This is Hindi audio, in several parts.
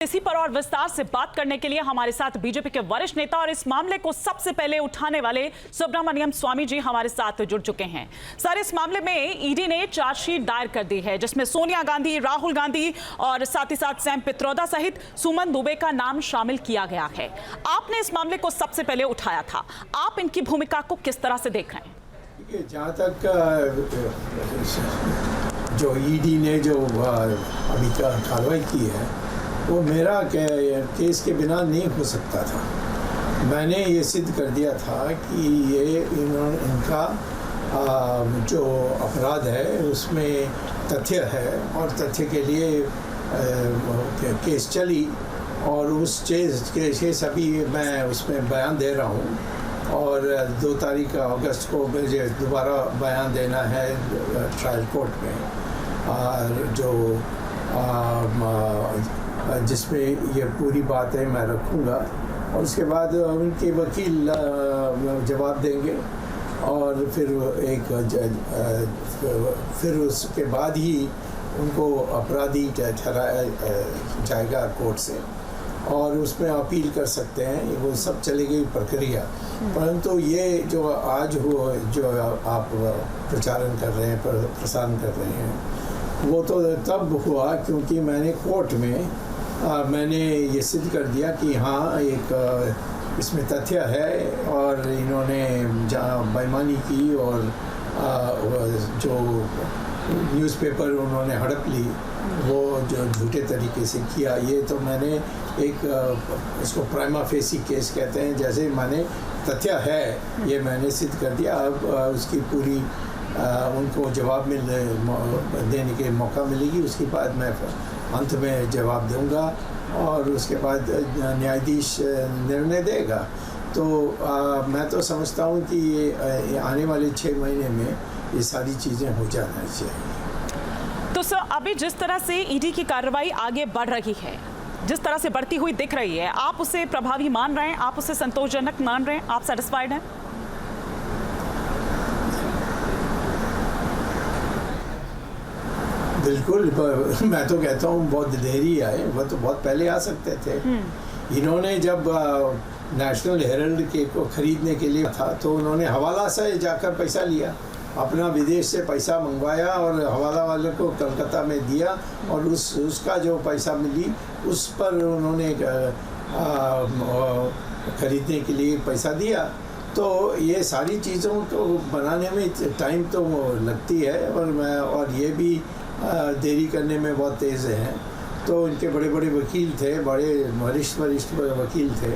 इसी पर और विस्तार से बात करने के लिए हमारे साथ बीजेपी के वरिष्ठ नेता और इस मामले को सबसे पहले उठाने वाले सुब्रमण्यम स्वामी जी हमारे साथ जुड़ चुके हैं। सर, इस मामले में ईडी ने चार्जशीट दायर कर दी है जिसमें सोनिया गांधी, राहुल गांधी और साथ ही साथ सैम पित्रोदा सहित सुमन दुबे का नाम शामिल किया गया है। आपने इस मामले को सबसे पहले उठाया था, आप इनकी भूमिका को किस तरह से देख रहे हैं? जहाँ तक जो ईडी ने जो अभी कार्रवाई की है वो मेरा केस के बिना नहीं हो सकता था। मैंने ये सिद्ध कर दिया था कि ये इनका जो अपराध है उसमें तथ्य है और तथ्य के लिए केस चली और उस केस अभी मैं उसमें बयान दे रहा हूँ और 2 तारीख अगस्त को मुझे दोबारा बयान देना है ट्रायल कोर्ट में, और जो जिसमें ये पूरी बातें मैं रखूँगा और उसके बाद उनके वकील जवाब देंगे और फिर उसके बाद ही उनको अपराधी ठहराया जाएगा कोर्ट से और उसमें अपील कर सकते हैं। वो सब चलेगी प्रक्रिया। परंतु ये जो आज जो आप प्रचारण कर रहे हैं, प्रसारण कर रहे हैं, वो तो तब हुआ क्योंकि मैंने कोर्ट में मैंने ये सिद्ध कर दिया कि हाँ एक इसमें तथ्य है और इन्होंने जहाँ बेईमानी की और जो न्यूज़पेपर उन्होंने हड़प ली वो जो झूठे तरीके से किया, ये तो मैंने एक इसको प्राइमा फेसी केस कहते हैं, जैसे माने तथ्य है ये मैंने सिद्ध कर दिया। अब उसकी पूरी उनको जवाब देने के मौका मिलेगी, उसके बाद मैं अंत में जवाब दूंगा और उसके बाद न्यायाधीश निर्णय देगा। तो मैं तो समझता हूँ कि ये आने वाले 6 महीने में ये सारी चीज़ें हो जाना चाहिए। तो सर, अभी जिस तरह से ईडी की कार्रवाई आगे बढ़ रही है, जिस तरह से बढ़ती हुई दिख रही है, आप उसे प्रभावी मान रहे हैं? आप उसे संतोषजनक मान रहे हैं? आप सेटिस्फाइड हैं? बिल्कुल, मैं तो कहता हूँ बहुत देरी आए, वो तो बहुत पहले आ सकते थे। इन्होंने जब नेशनल हेरल्ड के को खरीदने के लिए था तो उन्होंने हवाला से जाकर पैसा लिया, अपना विदेश से पैसा मंगवाया और हवाला वाले को कलकत्ता में दिया और उसका जो पैसा मिली उस पर उन्होंने खरीदने के लिए पैसा दिया। तो ये सारी चीज़ों को बनाने में टाइम तो लगती है और ये भी देरी करने में बहुत तेज़ हैं। तो इनके बड़े बड़े वकील थे, बड़े वरिष्ठ वकील थे,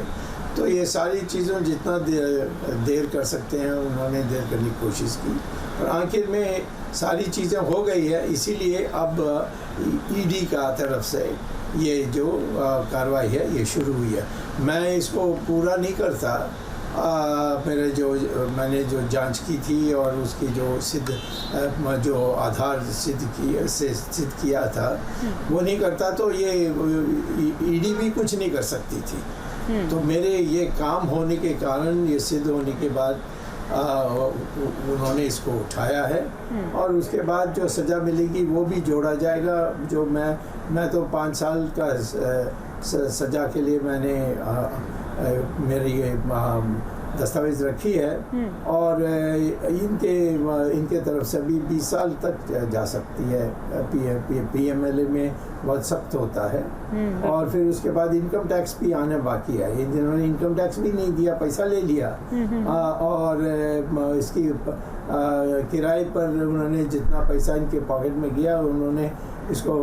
तो ये सारी चीज़ों जितना देर कर सकते हैं उन्होंने देर करने की कोशिश की और आखिर में सारी चीज़ें हो गई है। इसीलिए अब ईडी का तरफ से ये जो कार्रवाई है ये शुरू हुई है। मैं इसको पूरा नहीं करता, मैंने जो जांच की थी और उसकी जो आधार सिद्ध किया था वो नहीं करता तो ये ईडी भी कुछ नहीं कर सकती थी। तो मेरे ये काम होने के कारण, ये सिद्ध होने के बाद उन्होंने इसको उठाया है और उसके बाद जो सज़ा मिलेगी वो भी जोड़ा जाएगा। जो मैं तो 5 साल का सज़ा के लिए मैंने मेरी ये दस्तावेज रखी है और इनके तरफ से भी 20 साल तक जा सकती है। पीएमएलए में बहुत सख्त होता है और फिर उसके बाद इनकम टैक्स भी आने बाकी है। जिन्होंने इनकम टैक्स भी नहीं दिया, पैसा ले लिया और इसकी किराए पर उन्होंने जितना पैसा इनके पॉकेट में गया उन्होंने इसको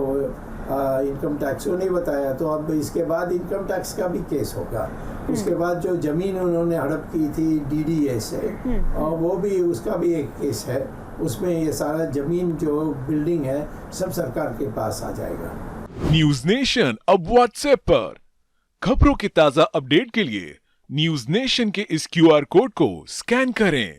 इनकम टैक्स को नहीं बताया, तो अब इसके बाद इनकम टैक्स का भी केस होगा। उसके बाद जो ज़मीन उन्होंने हड़प की थी डीडीए से और वो भी, उसका भी एक केस है। उसमें ये सारा ज़मीन जो बिल्डिंग है सब सरकार के पास आ जाएगा। न्यूज नेशन अब व्हाट्सएप पर खबरों के ताज़ा अपडेट के लिए न्यूज नेशन के इस QR कोड को स्कैन करें।